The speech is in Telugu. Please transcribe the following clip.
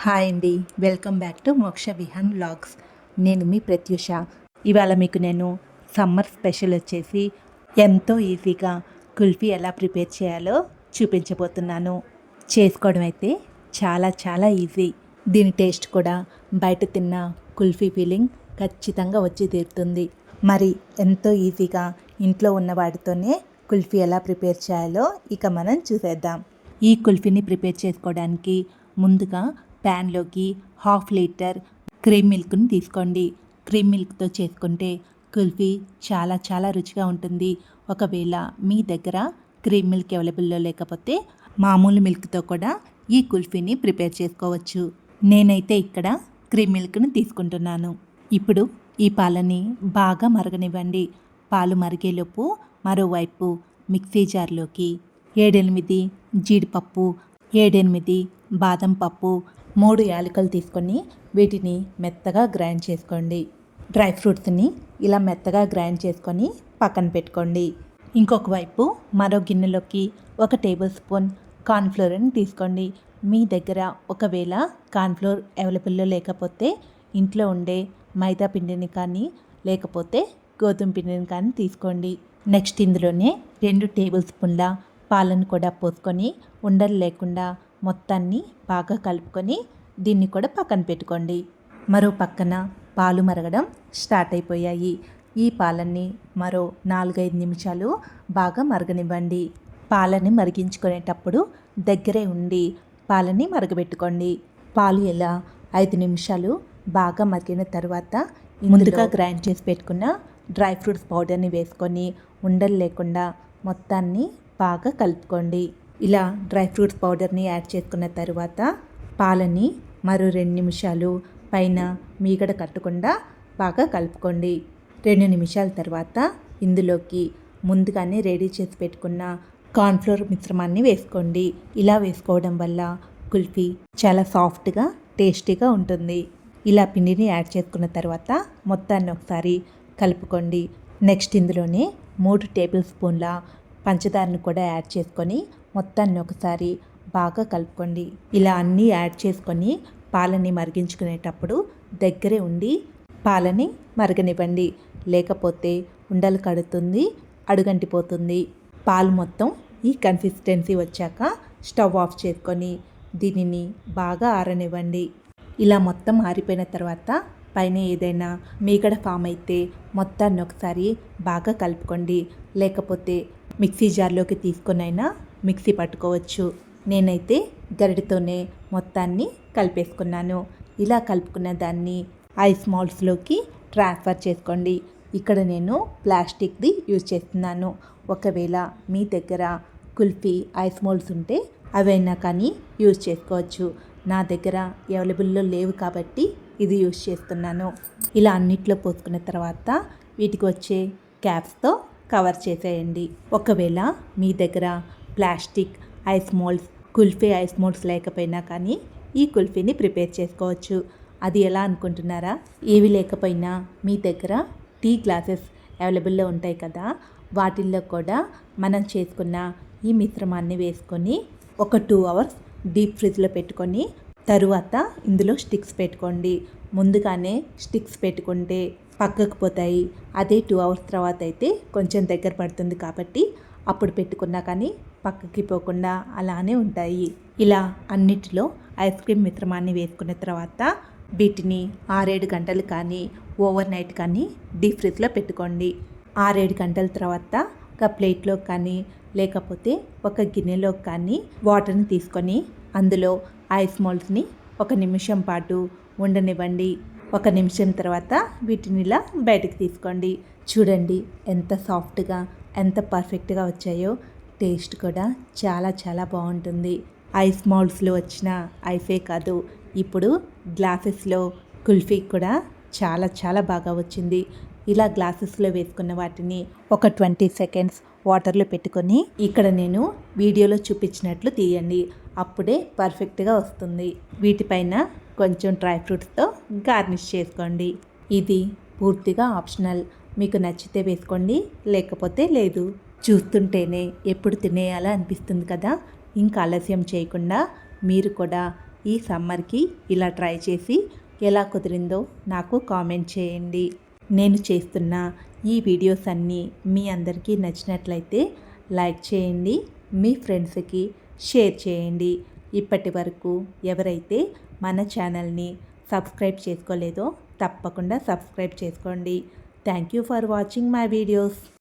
హాయ్ అండి. వెల్కమ్ బ్యాక్ టు మోక్ష విహాన్ వ్లాగ్స్. నేను మీ ప్రత్యూష. ఇవాళ మీకు నేను సమ్మర్ స్పెషల్ వచ్చేసి ఎంతో ఈజీగా కుల్ఫీ ఎలా ప్రిపేర్ చేయాలో చూపించబోతున్నాను. చేసుకోవడం అయితే చాలా చాలా ఈజీ. దీని టేస్ట్ కూడా బయట తిన్న కుల్ఫీ ఫీలింగ్ ఖచ్చితంగా వచ్చి తీరుతుంది. మరి ఎంతో ఈజీగా ఇంట్లో ఉన్న వాటితోనే కుల్ఫీ ఎలా ప్రిపేర్ చేయాలో ఇక మనం చూసేద్దాం. ఈ కుల్ఫీని ప్రిపేర్ చేసుకోవడానికి ముందుగా ప్యాన్లోకి 1/2 లీటర్ క్రీమ్ మిల్క్ని తీసుకోండి. క్రీమ్ మిల్క్తో చేసుకుంటే కుల్ఫీ చాలా చాలా రుచిగా ఉంటుంది. ఒకవేళ మీ దగ్గర క్రీమ్ మిల్క్ అవైలబుల్లో లేకపోతే మామూలు మిల్క్తో కూడా ఈ కుల్ఫీని ప్రిపేర్ చేసుకోవచ్చు. నేనైతే ఇక్కడ క్రీమ్ మిల్క్ని తీసుకుంటున్నాను. ఇప్పుడు ఈ పాలని బాగా మరగనివ్వండి. పాలు మరిగేలోపు మరోవైపు మిక్సీ జార్లోకి 7-8 జీడిపప్పు, 7-8 బాదం పప్పు, 3 యాలకులు తీసుకొని వీటిని మెత్తగా గ్రైండ్ చేసుకోండి. డ్రై ఫ్రూట్స్ని ఇలా మెత్తగా గ్రైండ్ చేసుకొని పక్కన పెట్టుకోండి. ఇంకొక వైపు మరో గిన్నెలోకి 1 టేబుల్ స్పూన్ కార్న్ఫ్లోర్ని తీసుకోండి. మీ దగ్గర ఒకవేళ కార్న్ఫ్లోర్ అవైలబుల్లో లేకపోతే ఇంట్లో ఉండే మైదా పిండిని కానీ లేకపోతే గోధుమ పిండిని కానీ తీసుకోండి. నెక్స్ట్ ఇందులోనే 2 టేబుల్ స్పూన్ల పాలను కూడా పోసుకొని ఉండలు లేకుండా మొత్తాన్ని బాగా కలుపుకొని దీన్ని కూడా పక్కన పెట్టుకోండి. మరో పక్కన పాలు మరగడం స్టార్ట్ అయిపోయాయి. ఈ పాలన్నీ మరో 4-5 నిమిషాలు బాగా మరగనివ్వండి. పాలని మరిగించుకునేటప్పుడు దగ్గరే ఉండి పాలని మరగబెట్టుకోండి. పాలు ఇలా 5 నిమిషాలు బాగా మరిగిన తర్వాత ముందుగా గ్రైండ్ చేసి పెట్టుకున్న డ్రై ఫ్రూట్స్ పౌడర్ని వేసుకొని ఉండలు లేకుండా మొత్తాన్ని బాగా కలుపుకోండి. ఇలా డ్రై ఫ్రూట్స్ పౌడర్ని యాడ్ చేసుకున్న తర్వాత పాలని మరో 2 నిమిషాలు పైన మీగడ కట్టకుండా బాగా కలుపుకోండి. 2 నిమిషాల తర్వాత ఇందులోకి ముందుగానే రెడీ చేసి పెట్టుకున్న కార్న్ఫ్లోర్ మిశ్రమాన్ని వేసుకోండి. ఇలా వేసుకోవడం వల్ల కుల్ఫీ చాలా సాఫ్ట్గా టేస్టీగా ఉంటుంది. ఇలా పిండిని యాడ్ చేసుకున్న తర్వాత మొత్తాన్ని ఒకసారి కలుపుకోండి. నెక్స్ట్ ఇందులోనే 3 టేబుల్ స్పూన్ల పంచదారను కూడా యాడ్ చేసుకొని మొత్తాన్ని ఒకసారి బాగా కలుపుకోండి. ఇలా అన్నీ యాడ్ చేసుకొని పాలని మరిగించుకునేటప్పుడు దగ్గరే ఉండి పాలని మరగనివ్వండి. లేకపోతే ఉండలు కడుతుంది, అడుగంటిపోతుంది. పాలు మొత్తం ఈ కన్సిస్టెన్సీ వచ్చాక స్టవ్ ఆఫ్ చేసుకొని దీనిని బాగా ఆరనివ్వండి. ఇలా మొత్తం ఆరిపోయిన తర్వాత పైన ఏదైనా మీగడ ఫామ్ అయితే మొత్తాన్ని ఒకసారి బాగా కలుపుకోండి. లేకపోతే మిక్సీ జార్లోకి తీసుకొనైనా మిక్సీ పట్టుకోవచ్చు. నేనైతే గరిటతోనే మొత్తాన్ని కలిపేసుకున్నాను. ఇలా కలుపుకున్న దాన్ని ఐస్ మౌల్డ్స్లోకి ట్రాన్స్ఫర్ చేసుకోండి. ఇక్కడ నేను ప్లాస్టిక్ది యూజ్ చేస్తున్నాను. ఒకవేళ మీ దగ్గర కుల్ఫీ ఐస్ మౌల్డ్స్ ఉంటే అవైనా కానీ యూజ్ చేసుకోవచ్చు. నా దగ్గర అవైలబుల్లో లేవు కాబట్టి ఇది యూజ్ చేస్తున్నాను. ఇలా అన్నిట్లో పోసుకున్న తర్వాత వీటికి వచ్చే క్యాప్స్తో కవర్ చేసేయండి. ఒకవేళ మీ దగ్గర plastic ice moulds, kulfi ice moulds లేకపోయినా కానీ ఈ కుల్ఫీని ప్రిపేర్ చేసుకోవచ్చు. అది ఎలా అనుకుంటున్నారా? ఏవి లేకపోయినా మీ దగ్గర టీ గ్లాసెస్ అవైలబుల్లో ఉంటాయి కదా, వాటిల్లో కూడా మనం చేసుకున్న ఈ మిశ్రమాన్ని వేసుకొని ఒక 2 అవర్స్ డీప్ ఫ్రిడ్జ్లో పెట్టుకొని తరువాత ఇందులో స్టిక్స్ పెట్టుకోండి. ముందుగానే స్టిక్స్ పెట్టుకుంటే పక్కకు పోతాయి. అదే 2 అవర్స్ తర్వాత అయితే కొంచెం దగ్గర పడుతుంది కాబట్టి అప్పుడు పెట్టుకున్నా కానీ పక్కకి పోకుండా అలానే ఉంటాయి. ఇలా అన్నిటిలో ఐస్ క్రీమ్ మిశ్రమాన్ని వేసుకున్న తర్వాత వీటిని 6-7 గంటలు కానీ ఓవర్ నైట్ కానీ డీప్ ఫ్రిడ్జ్లో పెట్టుకోండి. 6-7 గంటల తర్వాత ఒక ప్లేట్లో కానీ లేకపోతే ఒక గిన్నెలో కానీ వాటర్ని తీసుకొని అందులో ఐస్ మోల్డ్స్ని 1 నిమిషం పాటు ఉండనివ్వండి. 1 నిమిషం తర్వాత వీటిని ఇలా బయటకు తీసుకోండి. చూడండి ఎంత సాఫ్ట్గా ఎంత పర్ఫెక్ట్గా వచ్చాయో. టేస్ట్ కూడా చాలా చాలా బాగుంటుంది. ఐస్ మౌల్డ్స్లో వచ్చిన ఐసే కాదు, ఇప్పుడు గ్లాసెస్లో కుల్ఫీ కూడా చాలా చాలా బాగా వచ్చింది. ఇలా గ్లాసెస్లో వేసుకున్న వాటిని ఒక 20 సెకండ్స్ వాటర్లో పెట్టుకొని ఇక్కడ నేను వీడియోలో చూపించినట్లు తీయండి. అప్పుడే పర్ఫెక్ట్గా వస్తుంది. వీటిపైన కొంచెం డ్రై ఫ్రూట్స్తో గార్నిష్ చేసుకోండి. ఇది పూర్తిగా ఆప్షనల్. మీకు నచ్చితే వేసుకోండి, లేకపోతే లేదు. చూస్తుంటేనే ఎప్పుడు తినేయాలా అనిపిస్తుంది కదా. ఇంకా ఆలస్యం చేయకుండా మీరు కూడా ఈ సమ్మర్కి ఇలా ట్రై చేసి ఎలా కుదిరిందో నాకు కామెంట్ చేయండి. నేను చేస్తున్న ఈ వీడియోస్ అన్నీ మీ అందరికీ నచ్చినట్లయితే లైక్ చేయండి, మీ ఫ్రెండ్స్కి షేర్ చేయండి. ఇప్పటి వరకు ఎవరైతే మన ఛానల్ని సబ్స్క్రైబ్ చేసుకోలేదో తప్పకుండా సబ్స్క్రైబ్ చేసుకోండి. Thank you for watching my videos.